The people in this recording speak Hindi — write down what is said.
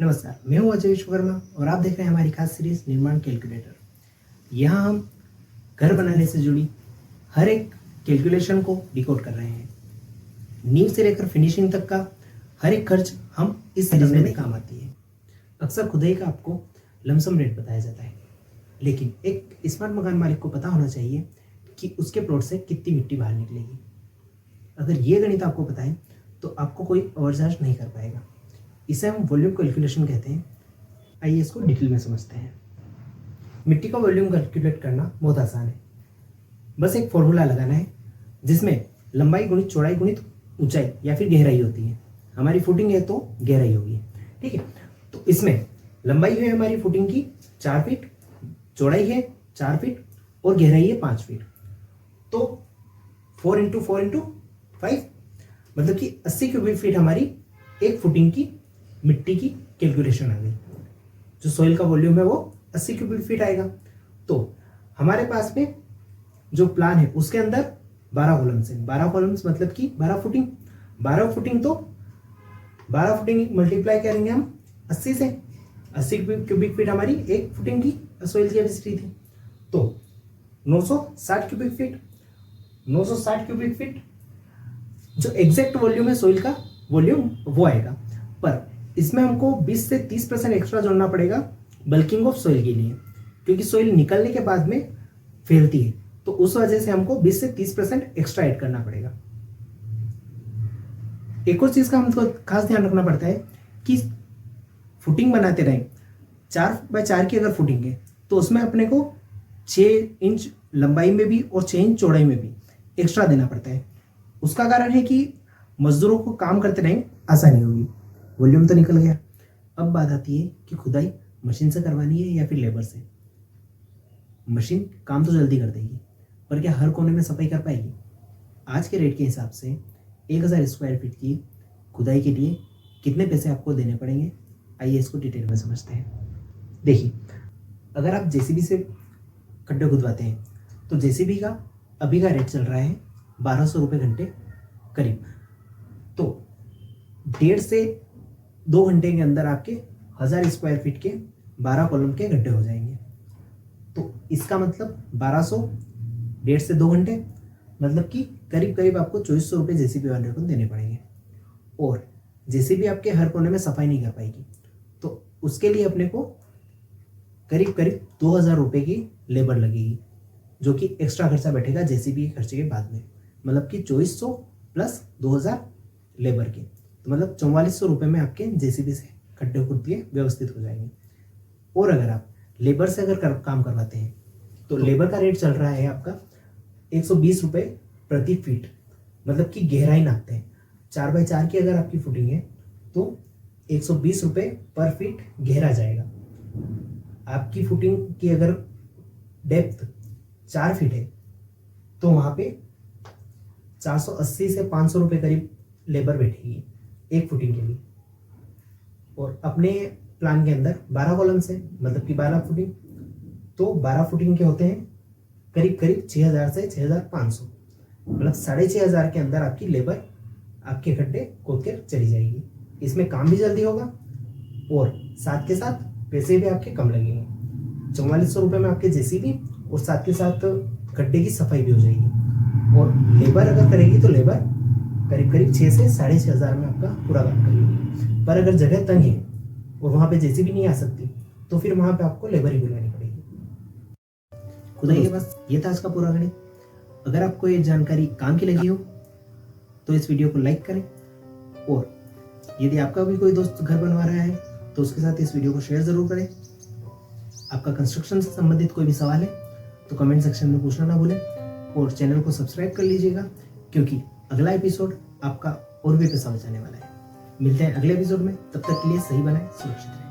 नमस्कार, मैं हूं अजय विश्वकर्मा और आप देख रहे हैं हमारी खास सीरीज निर्माण कैलकुलेटर। यहाँ हम घर बनाने से जुड़ी हर एक कैलकुलेशन को डिकोड कर रहे हैं। नींव से लेकर फिनिशिंग तक का हर एक खर्च हम इस सीरीज में काम आती है। अक्सर खुदाई का आपको लमसम रेट बताया जाता है, लेकिन एक स्मार्ट मकान मालिक को पता होना चाहिए कि उसके प्लॉट से कितनी मिट्टी बाहर निकलेगी। अगर ये गणित आपको पता है तो आपको कोई ओवरचार्ज नहीं कर पाएगा। इसे हम वॉल्यूम कैलकुलेशन कहते हैं। आइए इसको डिटेल में समझते हैं। मिट्टी का वॉल्यूम कैलकुलेट करना बहुत आसान है। बस एक फॉर्मूला लगाना है जिसमें लंबाई गुणित चौड़ाई गुणित ऊंचाई या फिर गहराई होती है। हमारी फुटिंग है तो गहराई होगी, ठीक है। तो इसमें लंबाई है हमारी फुटिंग की 4 फीट, चौड़ाई है 4 फीट और गहराई है 5 फीट। तो 4 × 4 × 5 मतलब कि 80 क्यूबिक फीट हमारी एक फुटिंग की मिट्टी की कैलकुलेशन आ गई। जो सॉइल का वॉल्यूम है वो 80 क्यूबिक फीट आएगा। तो हमारे पास में जो प्लान है उसके अंदर 12 कॉलम्स हैं। 12 कॉलम्स मतलब कि 12 फुटिंग। 12 फुटिंग तो 12 फुटिंग मल्टीप्लाई करेंगे हम 80 से। 80 क्यूबिक फीट हमारी एक फुटिंग की सॉइल की कैपेसिटी थी। तो 960 क्यूबिक फीट। 960 क्यूबिक फीट जो एग्जैक्ट वॉल्यूम है सॉइल का वॉल्यूम वो आएगा, पर इसमें हमको 20 से 30% एक्स्ट्रा जोड़ना पड़ेगा बल्किंग ऑफ सॉइल के लिए, क्योंकि सॉइल निकलने के बाद में फैलती है। तो उस वजह से हमको 20 से 30% एक्स्ट्रा ऐड करना पड़ेगा। एक और चीज का हमको खास ध्यान रखना पड़ता है कि फुटिंग बनाते रहें। 4x4 की अगर फुटिंग है तो उसमें अपने को 6 इंच लंबाई में भी और 6 इंच चौड़ाई में भी एक्स्ट्रा देना पड़ता है। उसका कारण है कि मजदूरों को काम करते रहें आसानी होगी। वॉल्यूम तो निकल गया। अब बात आती है कि खुदाई मशीन से करवानी है या फिर लेबर से। मशीन काम तो जल्दी कर देगी, पर क्या हर कोने में सफाई कर पाएगी? आज के रेट के हिसाब से 1000 स्क्वायर फीट की खुदाई के लिए कितने पैसे आपको देने पड़ेंगे, आइए इसको डिटेल में समझते हैं। देखिए, अगर आप जेसीबी से गड्ढे खुदवाते हैं तो जेसीबी का अभी का रेट चल रहा है 1200 रुपये घंटे करीब। तो 1.5 से 2 घंटे के अंदर आपके 1000 स्क्वायर फीट के 12 कॉलम के गड्ढे हो जाएंगे। तो इसका मतलब 1200 1.5 से 2 घंटे मतलब कि करीब करीब आपको 2400 रुपये जेसीबी वाले को देने पड़ेंगे। और जेसीबी आपके हर कोने में सफाई नहीं कर पाएगी, तो उसके लिए अपने को करीब करीब 2000 रुपये की लेबर लगेगी, जो कि एक्स्ट्रा खर्चा बैठेगा जेसीबी के खर्चे के बाद में। मतलब कि 2400 प्लस 2000 लेबर के, तो मतलब 4400 रुपये में आपके जेसीबी से गड्ढे खुद दिए व्यवस्थित हो जाएंगे। और अगर आप लेबर से अगर काम करवाते हैं तो लेबर का रेट चल रहा है आपका 120 रुपये प्रति फीट, मतलब कि गहराई नापते हैं। 4x4 की अगर आपकी फुटिंग है तो 120 रुपये पर फीट गहरा जाएगा। आपकी फुटिंग की अगर डेप्थ 4 फीट है तो वहाँ पे 480 से 500 रुपये करीब लेबर बैठेगी एक फुटिंग के लिए। और अपने प्लान के अंदर 12 कॉलम्स है, मतलब कि 12 फुटिंग, तो 12 फुटिंग के होते हैं करीब करीब 6000 से 6500, मतलब 6500 के अंदर आपकी लेबर आपके गड्ढे खोद कर चली जाएगी। इसमें काम भी जल्दी होगा और साथ के साथ पैसे भी आपके कम लगेंगे। 4400 रुपये में आपके जेसीबी और साथ के साथ गड्ढे की सफाई भी हो जाएगी। और लेबर अगर करेगी तो लेबर करीब करीब 6 से 6500 में आपका पूरा काम करेगी। पर अगर जगह तंग है और वहाँ पे जेसीबी नहीं आ सकती तो फिर वहाँ पे आपको लेबर ही बुलानी पड़ेगी। खुदाई के बस ये था आज का पूरा गणित। अगर आपको ये जानकारी काम की लगी हो तो इस वीडियो को लाइक करें, और यदि आपका भी कोई दोस्त घर बनवा रहा है तो उसके साथ इस वीडियो को शेयर जरूर करें। आपका कंस्ट्रक्शन से संबंधित कोई भी सवाल है तो कमेंट सेक्शन में पूछना ना भूलें, और चैनल को सब्सक्राइब कर लीजिएगा, क्योंकि अगला एपिसोड आपका और भी पैसा बचाने वाला है। मिलते हैं अगले एपिसोड में, तब तक के लिए सही बनाएं, सुरक्षित रहें।